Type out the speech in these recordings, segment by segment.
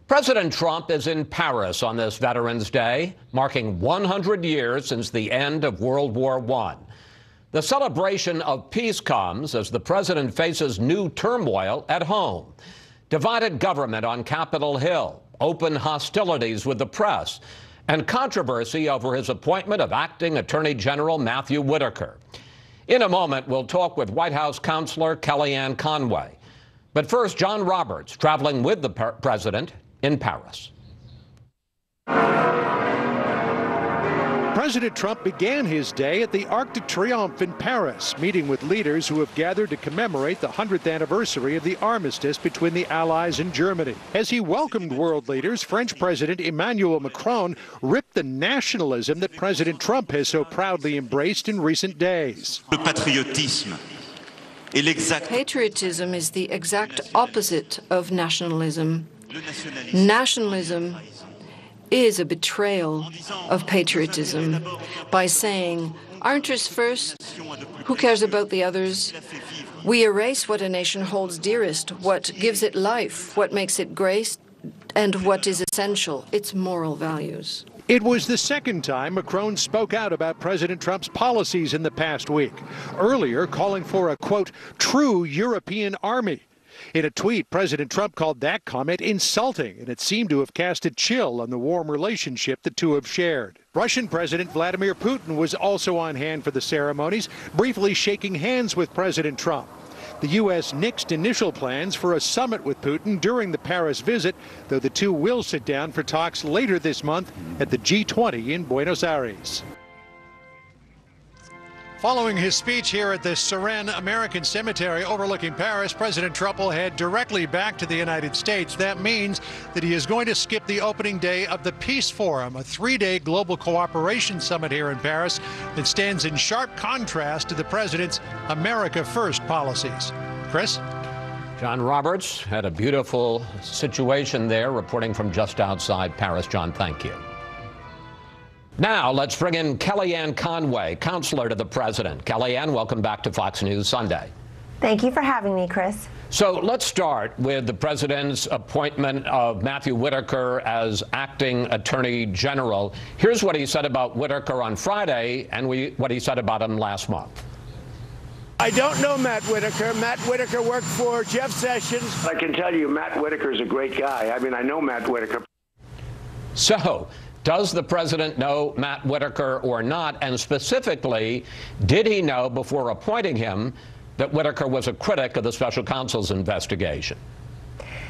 President Trump is in Paris on this Veterans Day, marking 100 years since the end of World War I. The celebration of peace comes as the president faces new turmoil at home. Divided government on Capitol Hill, open hostilities with the press, and controversy over his appointment of acting Attorney General Matthew Whitaker. In a moment, we'll talk with White House counselor Kellyanne Conway. But first, John Roberts, traveling with the president in Paris. President Trump began his day at the Arc de Triomphe in Paris, meeting with leaders who have gathered to commemorate the 100th anniversary of the Armistice between the Allies and Germany. As he welcomed world leaders, French President Emmanuel Macron ripped the nationalism that President Trump has so proudly embraced in recent days. Patriotism is the exact opposite of nationalism. Nationalism is a betrayal of patriotism by saying, our interests first, who cares about the others? We erase what a nation holds dearest, what gives it life, what makes it great, and what is essential, its moral values. It was the second time Macron spoke out about President Trump's policies in the past week, earlier calling for a, quote, true European army. In a tweet, President Trump called that comment insulting, and it seemed to have cast a chill on the warm relationship the two have shared. Russian President Vladimir Putin was also on hand for the ceremonies, briefly shaking hands with President Trump. The U.S. nixed initial plans for a summit with Putin during the Paris visit, though the two will sit down for talks later this month at the G20 in Buenos Aires. Following his speech here at the Suresnes American Cemetery overlooking Paris, President Trump will head directly back to the United States. That means that he is going to skip the opening day of the Peace Forum, a three-day global cooperation summit here in Paris that stands in sharp contrast to the president's America First policies. Chris? John Roberts had a beautiful situation there, reporting from just outside Paris. John, thank you. Now, let's bring in Kellyanne Conway, counselor to the president. Kellyanne, welcome back to Fox News Sunday. Thank you for having me, Chris. So let's start with the president's appointment of Matthew Whitaker as acting attorney general. Here's what he said about Whitaker on Friday and what he said about him last month. I don't know Matt Whitaker. Matt Whitaker worked for Jeff Sessions. I can tell you Matt Whitaker is a great guy. I mean, I know Matt Whitaker. So, does the president know Matt Whitaker or not? And specifically, did he know before appointing him that Whitaker was a critic of the special counsel's investigation?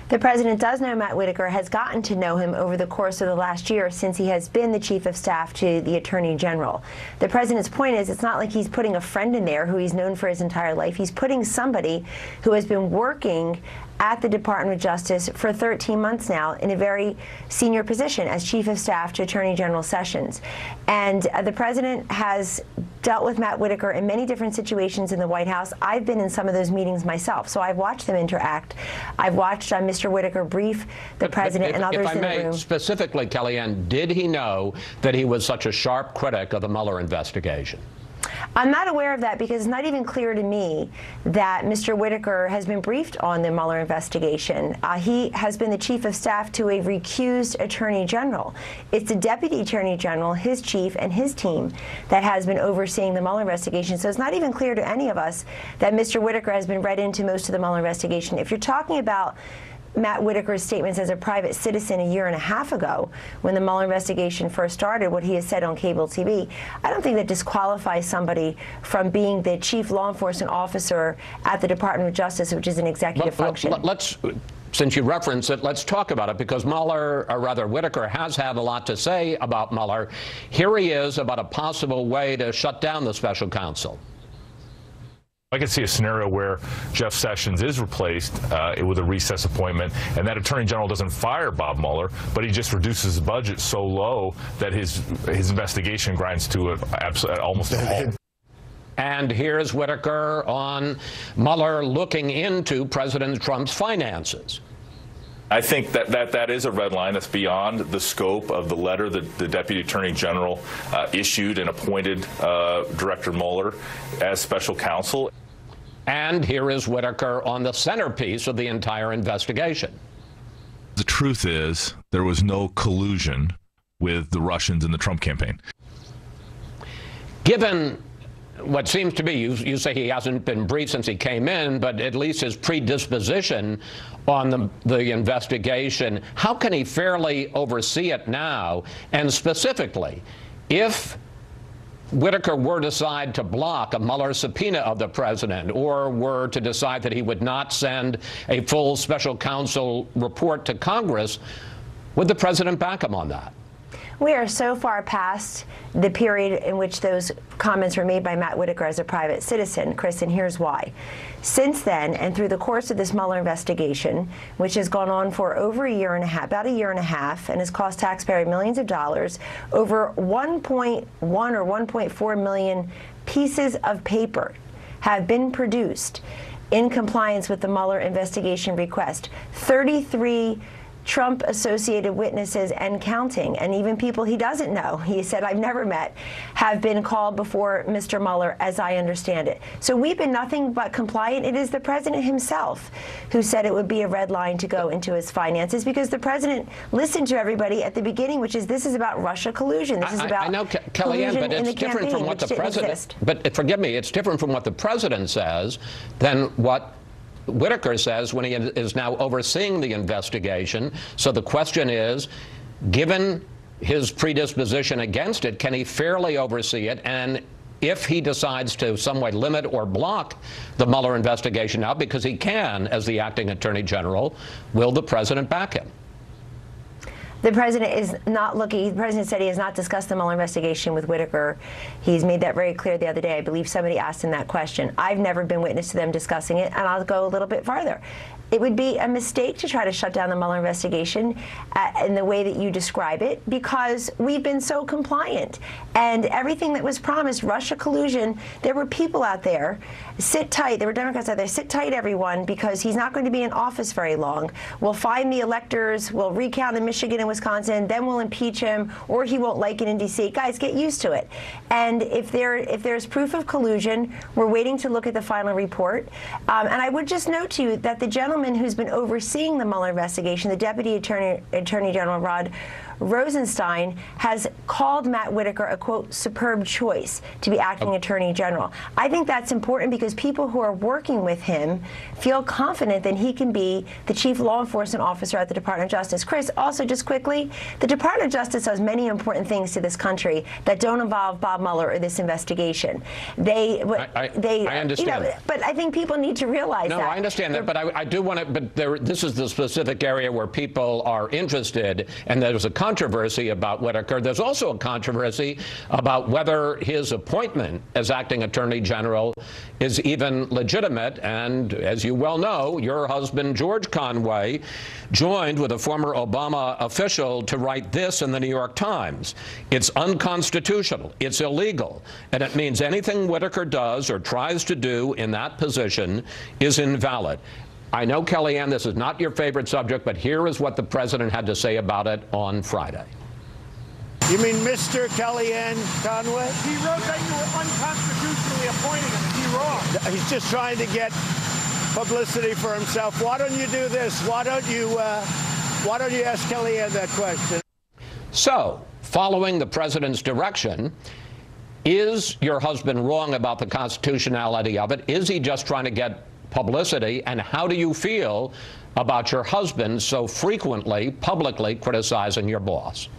The president does know Matt Whitaker, has gotten to know him over the course of the last year since he has been the chief of staff to the attorney general. The president's point is it's not like he's putting a friend in there who he's known for his entire life. He's putting somebody who has been working at the Department of Justice for 13 months now in a very senior position as Chief of Staff to Attorney General Sessions. And the president has dealt with Matt Whitaker in many different situations in the White House. I've been in some of those meetings myself, so I've watched them interact. I've watched Mr. Whitaker brief the president and others in the room. If I may, specifically, Kellyanne, did he know that he was such a sharp critic of the Mueller investigation? I'm not aware of that because it's not even clear to me that Mr. Whitaker has been briefed on the Mueller investigation. He has been the chief of staff to a recused attorney general. It's the deputy attorney general, his chief, and his team that has been overseeing the Mueller investigation. So it's not even clear to any of us that Mr. Whitaker has been read into most of the Mueller investigation. If you're talking about Matt Whitaker's statements as a private citizen a year and a half ago when the Mueller investigation first started, what he has said on cable TV, I don't think that disqualifies somebody from being the chief law enforcement officer at the Department of Justice, which is an executive function. Since you reference it, let's talk about it, because Whitaker has had a lot to say about Mueller. Here he is about a possible way to shut down the special counsel. I can see a scenario where Jeff Sessions is replaced with a recess appointment, and that Attorney General doesn't fire Bob Mueller, but he just reduces his budget so low that his investigation grinds to almost a halt. And here's Whitaker on Mueller looking into President Trump's finances. I think that is a red line that's beyond the scope of the letter that the Deputy Attorney General issued and appointed Director Mueller as special counsel. And here is Whitaker on the centerpiece of the entire investigation. The truth is there was no collusion with the Russians in the Trump campaign. Given what seems to be, you say he hasn't been briefed since he came in, but at least his predisposition on the investigation, how can he fairly oversee it now? And specifically, if Whitaker were to decide to block a Mueller subpoena of the president, or were to decide that he would not send a full special counsel report to Congress, would the president back him on that? We are so far past the period in which those comments were made by Matt Whitaker as a private citizen, Chris, and here's why. Since then, and through the course of this Mueller investigation, which has gone on for over a year and a half, about a year and a half, and has cost taxpayers millions of dollars, over 1.1 or 1.4 million pieces of paper have been produced in compliance with the Mueller investigation request. 33 Trump-associated witnesses and counting, and even people he doesn't know, he said I've never met, have been called before Mr. Mueller, as I understand it. So we've been nothing but compliant. It is the president himself who said it would be a red line to go into his finances, because the president listened to everybody at the beginning, which is this is about Russia collusion. This is about I know, Kellyanne, but it's different from what the president. But forgive me, it's different from what the president says than what Whitaker says when he is now overseeing the investigation. So the question is, given his predisposition against it, can he fairly oversee it? And if he decides to some way limit or block the Mueller investigation now, because he can as the acting attorney general, will the president back him? The president is not looking. The president said he has not discussed the Mueller investigation with Whitaker. He's made that very clear the other day. I believe somebody asked him that question. I've never been witness to them discussing it, and I'll go a little bit farther. It would be a mistake to try to shut down the Mueller investigation in the way that you describe it, because we've been so compliant. And everything that was promised, Russia collusion, there were people out there, sit tight, there were Democrats out there, sit tight everyone, because he's not going to be in office very long. We'll find the electors, we'll recount in Michigan and Wisconsin, then we'll impeach him, or he won't like it in D.C. Guys, get used to it. And if there's proof of collusion, we're waiting to look at the final report. And I would just note to you that the gentleman who's been overseeing the Mueller investigation, the Deputy Attorney General Rod Rosenstein, has called Matt Whitaker a, quote, superb choice to be acting attorney general. I think that's important because people who are working with him feel confident that he can be the chief law enforcement officer at the Department of Justice. Chris, also just quickly, the Department of Justice does many important things to this country that don't involve Bob Mueller or this investigation. I understand. You know, but I think people need to realize that. No, I understand that, but I do want to, but this is the specific area where people are interested, and there's a controversy about Whitaker. There's also a controversy about whether his appointment as acting attorney general is even legitimate. And as you well know, your husband, George Conway, joined with a former Obama official to write this in the New York Times. It's unconstitutional, it's illegal, and it means anything Whitaker does or tries to do in that position is invalid. I know, Kellyanne, this is not your favorite subject, but here is what the president had to say about it on Friday. You mean Mr. Kellyanne Conway? He wrote that you were unconstitutionally appointing him. Is he wrong? He's just trying to get publicity for himself. Why don't you do this? Why don't you ask Kellyanne that question? So, following the president's direction, is your husband wrong about the constitutionality of it? Is he just trying to get publicity? And how do you feel about your husband so frequently publicly criticizing your boss?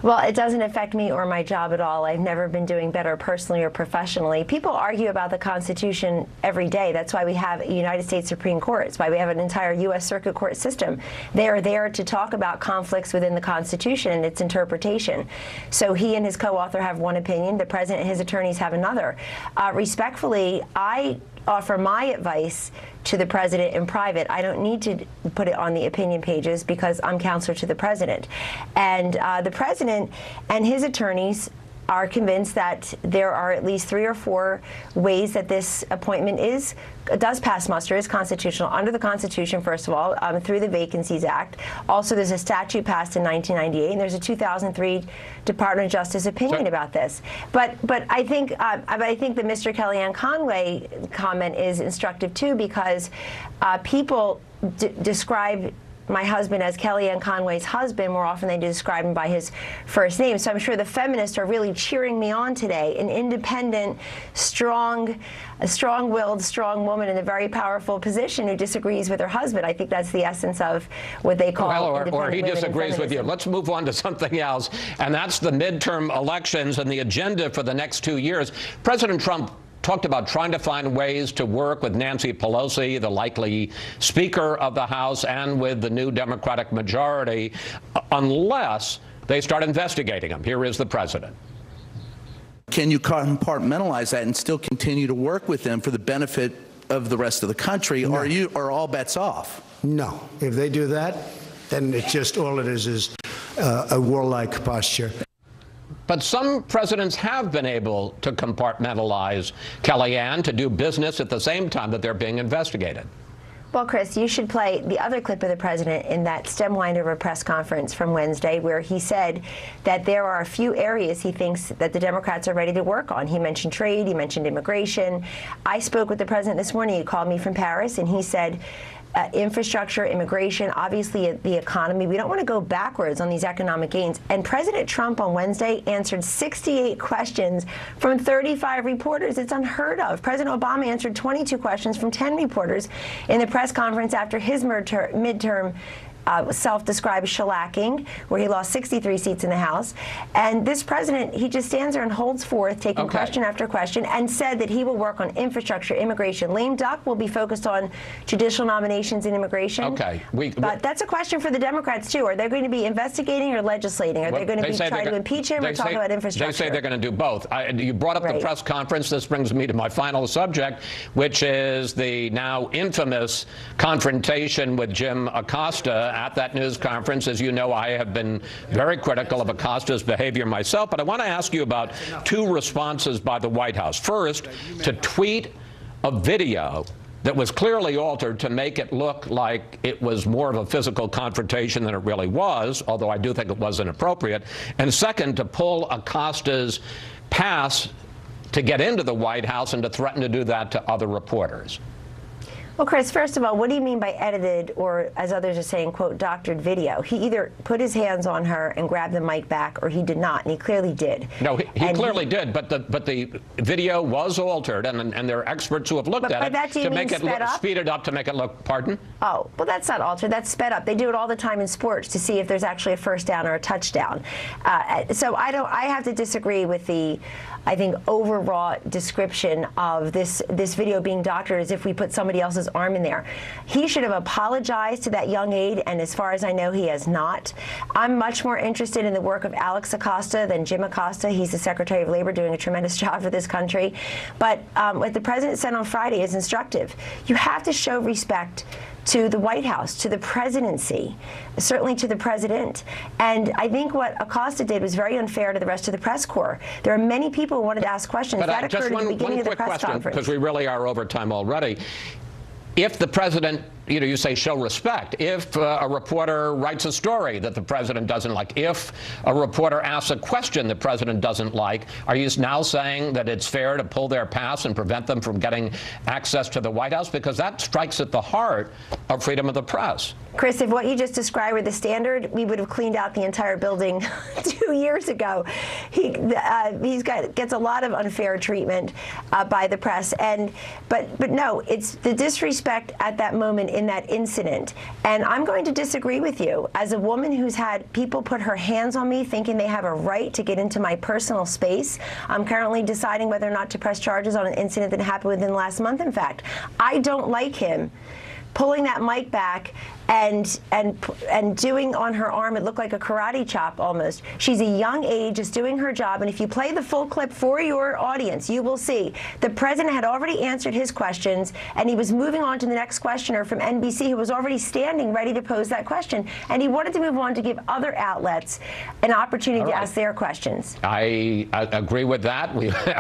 Well, it doesn't affect me or my job at all. I've never been doing better personally or professionally. People argue about the Constitution every day. That's why we have a United States Supreme Court. It's why we have an entire U.S. Circuit Court system. They are there to talk about conflicts within the Constitution and its interpretation. So he and his co-author have one opinion. The president and his attorneys have another. Respectfully, I offer my advice to the president in private. I don't need to put it on the opinion pages because I'm counselor to the president. And the president and his attorneys are convinced that there are at least 3 or 4 ways that this appointment does pass muster, is constitutional, under the Constitution, first of all, through the Vacancies Act. Also, there's a statute passed in 1998, and there's a 2003 Department of Justice opinion about this. But I think the Mr. Kellyanne Conway comment is instructive too, because people describe my husband as Kellyanne Conway's husband more often than they describe him by his first name. So I'm sure the feminists are really cheering me on today. An independent, strong-willed, strong woman in a very powerful position who disagrees with her husband. I think that's the essence of what they call or he disagrees with you. Let's move on to something else, and that's the midterm elections and the agenda for the next 2 years. President Trump talked about trying to find ways to work with Nancy Pelosi, the likely Speaker of the House, and with the new Democratic majority, unless they start investigating him. Here is the president. Can you compartmentalize that and still continue to work with them for the benefit of the rest of the country, No. or are all bets off? No. If they do that, then it's just all it is a warlike posture. But some presidents have been able to compartmentalize Kellyanne to do business at the same time that they're being investigated. Well, Chris, you should play the other clip of the president in that stem winder of a press conference from Wednesday where he said that there are a few areas he thinks that the Democrats are ready to work on. He mentioned trade, he mentioned immigration. I spoke with the president this morning. He called me from Paris, and he said, infrastructure, immigration, obviously the economy. We don't want to go backwards on these economic gains. And President Trump on Wednesday answered 68 questions from 35 reporters. It's unheard of. President Obama answered 22 questions from 10 reporters in the press conference after his midterm self-described shellacking, where he lost 63 seats in the House. And this president, he just stands there and holds forth, taking question after question, and said that he will work on infrastructure, immigration. Lame duck will be focused on judicial nominations and immigration. But that's a question for the Democrats, too. Are they going to be investigating or legislating? Are they going to be trying to impeach him or talk about infrastructure? They say they're going to do both. You brought up the press conference. This brings me to my final subject, which is the now infamous confrontation with Jim Acosta at that news conference. As you know, I have been very critical of Acosta's behavior myself, but I want to ask you about two responses by the White House. First, to tweet a video that was clearly altered to make it look like it was more of a physical confrontation than it really was, although I do think it was inappropriate. And second, to pull Acosta's pass to get into the White House and to threaten to do that to other reporters. Well, Chris, first of all, what do you mean by edited, or as others are saying, quote, doctored video? He either put his hands on her and grabbed the mic back, or he did not, and he clearly did. No, he clearly did, but the video was altered, and there are experts who have looked at it to make it look, speed it up to make it look, pardon? Oh, well, that's not altered. That's sped up. They do it all the time in sports to see if there's actually a first down or a touchdown. So I have to disagree with the, I think, overwrought description of this video being doctored as if we put somebody else's arm in there. He should have apologized to that young aide, and as far as I know, he has not. I'm much more interested in the work of Alex Acosta than Jim Acosta. He's the Secretary of Labor, doing a tremendous job for this country. But what the president said on Friday is instructive. You have to show respect to the White House, to the presidency, certainly to the president. And I think what Acosta did was very unfair to the rest of the press corps. There are many people who wanted to ask questions. But that occurred at the beginning of the press conference. Because we really are over time already. If the president, you say show respect, if a reporter writes a story that the president doesn't like, if a reporter asks a question the president doesn't like, are you now saying that it's fair to pull their pass and prevent them from getting access to the White House? Because that strikes at the heart of freedom of the press. Chris, if what you just described were the standard, we would have cleaned out the entire building 2 years ago. He gets a lot of unfair treatment by the press, but no, it's the disrespect at that moment in that incident. And I'm going to disagree with you. As a woman who's had people put her hands on me thinking they have a right to get into my personal space, I'm currently deciding whether or not to press charges on an incident that happened within the last month. In fact, I don't like him pulling that mic back and doing on her arm, it looked like a karate chop almost. She's a young aide just doing her job, and if you play the full clip for your audience, you will see the president had already answered his questions, and he was moving on to the next questioner from NBC who was already standing ready to pose that question, and he wanted to move on to give other outlets an opportunity to ask their questions. I agree with that.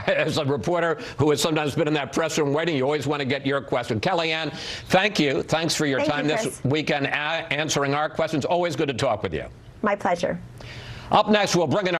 As a reporter who has sometimes been in that press room waiting, you always want to get your question. Kellyanne, thank you. Thanks for your time this weekend answering our questions. Always good to talk with you. My pleasure. Up next, we'll bring in